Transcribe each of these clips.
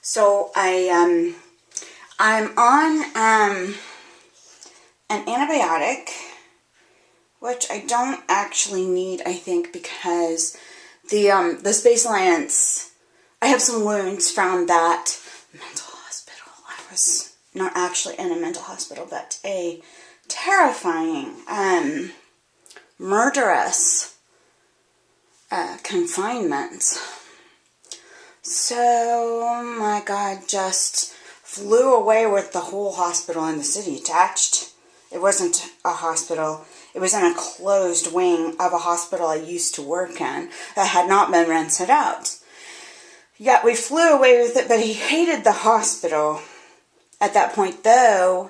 So I'm on an antibiotic, which I don't actually need, I think, because the Space Alliance, I have some wounds from that mental hospital. I was not actually in a mental hospital, but a terrifying, murderous confinement. So, my God, just flew away with the whole hospital and the city attached. It wasn't a hospital. It was in a closed wing of a hospital I used to work in that had not been rented out. Yet we flew away with it, but he hated the hospital. At that point, though,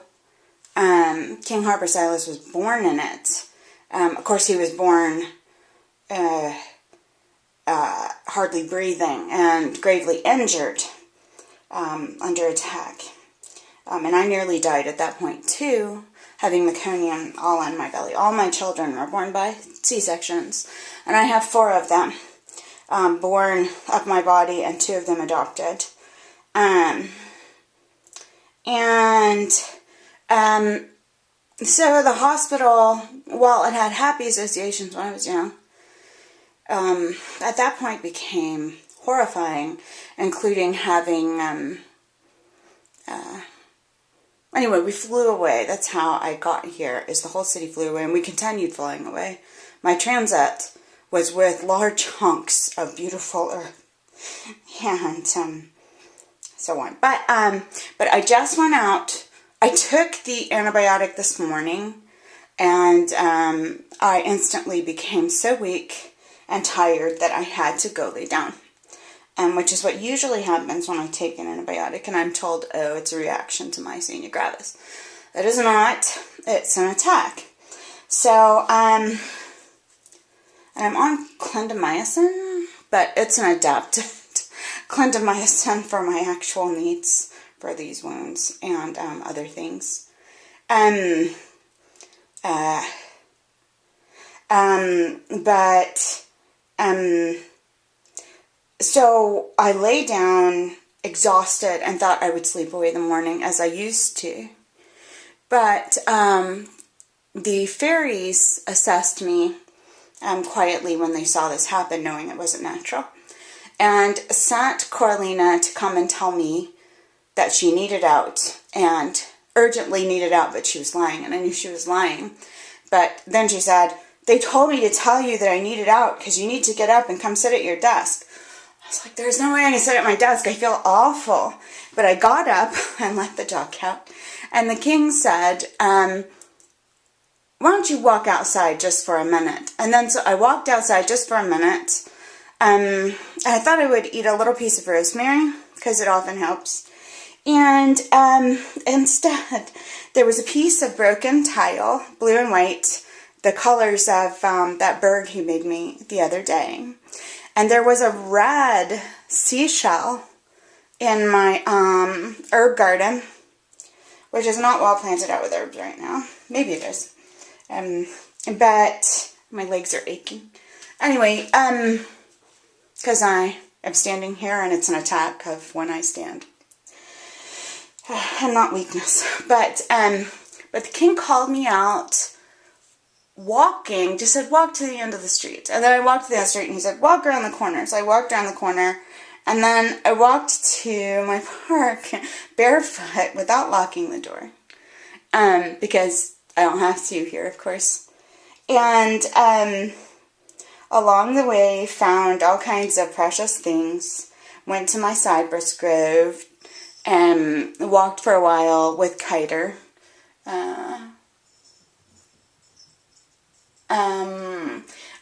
King Harper Silas was born in it. Of course, he was born hardly breathing and gravely injured under attack. And I nearly died at that point, too, having meconium all on my belly. All my children were born by C-sections, and I have 4 of them born of my body and 2 of them adopted. So the hospital, while it had happy associations when I was young, at that point became horrifying, including having, anyway, we flew away. That's how I got here, is the whole city flew away, and we continued flying away. My transit was with large hunks of beautiful earth, and so on. But I just went out. I took the antibiotic this morning, and I instantly became so weak and tired that I had to go lay down, which is what usually happens when I take an antibiotic, and I'm told, oh, it's a reaction to myasthenia gravis. It is not. It's an attack. So, and I'm on clindamycin, but it's an adapted clindamycin for my actual needs for these wounds and other things. So I lay down exhausted and thought I would sleep away the morning as I used to. But the fairies assessed me quietly when they saw this happen, knowing it wasn't natural, and sent Coralina to come and tell me that she needed out, and urgently needed out, but she was lying, and I knew she was lying. But then she said, they told me to tell you that I needed out because you need to get up and come sit at your desk. I was like, there's no way I can sit at my desk. I feel awful. But I got up and let the dog out. And the king said, why don't you walk outside just for a minute? And then so I walked outside just for a minute. I thought I would eat a little piece of rosemary because it often helps. And instead, there was a piece of broken tile, blue and white, the colors of that bird he made me the other day. And there was a red seashell in my herb garden, which is not well planted out with herbs right now. Maybe it is. But my legs are aching. Anyway, because I am standing here and it's an attack of when I stand. And not weakness. But the king called me out walking, just said, walk to the end of the street. And then I walked to the end of the street and he said, walk around the corner. So I walked around the corner and then I walked to my park barefoot without locking the door. Because I don't have to here, of course. And along the way found all kinds of precious things. Went to my cypress grove and walked for a while with Kyter.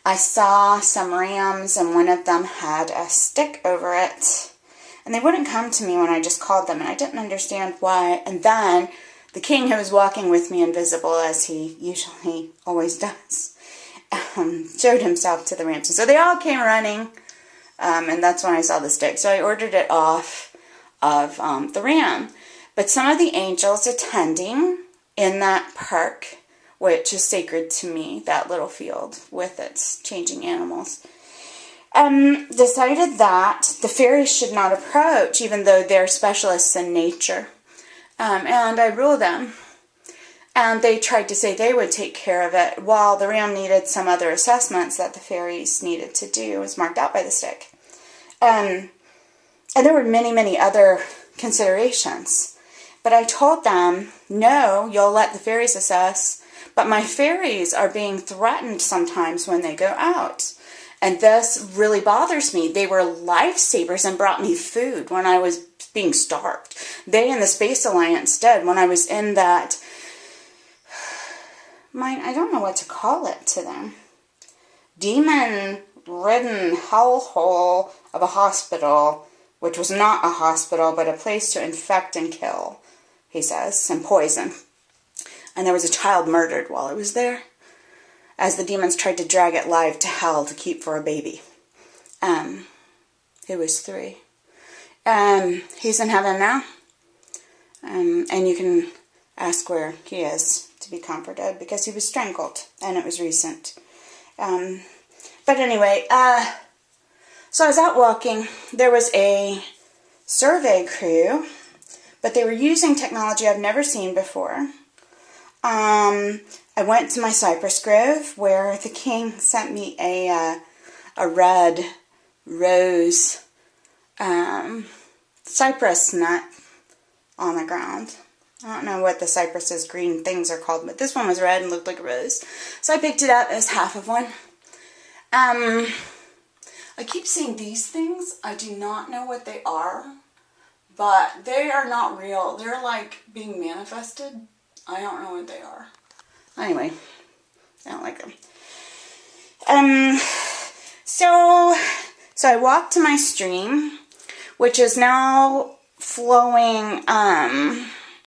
I saw some rams, and one of them had a stick over it. And they wouldn't come to me when I just called them, and I didn't understand why. And then the king, who was walking with me invisible, as he usually always does, showed himself to the rams. And so they all came running, and that's when I saw the stick. So I ordered it off of the ram. But some of the angels attending in that park, which is sacred to me, that little field with its changing animals, decided that the fairies should not approach, even though they're specialists in nature. And I ruled them. And they tried to say they would take care of it, while the ram needed some other assessments that the fairies needed to do. It was marked out by the stick. And there were many, many other considerations. But I told them, no, you'll let the fairies assess. But my fairies are being threatened sometimes when they go out. And this really bothers me. They were lifesavers and brought me food when I was being starved. They and the Space Alliance did when I was in that, I don't know what to call it to them, demon-ridden hellhole of a hospital, which was not a hospital, but a place to infect and kill, he says, and poison. And there was a child murdered while I was there, as the demons tried to drag it live to hell to keep for a baby. It was 3. He's in heaven now. And you can ask where he is to be comforted, because he was strangled, and it was recent. But anyway, so I was out walking. There was a survey crew, but they were using technology I've never seen before. I went to my cypress grove, where the king sent me a red rose cypress nut on the ground. I don't know what the cypress's green things are called, but this one was red and looked like a rose. So I picked it up as half of one. I keep seeing these things. I do not know what they are, but they are not real. They're like being manifested. I don't know what they are. Anyway, I don't like them. So I walked to my stream, which is now flowing,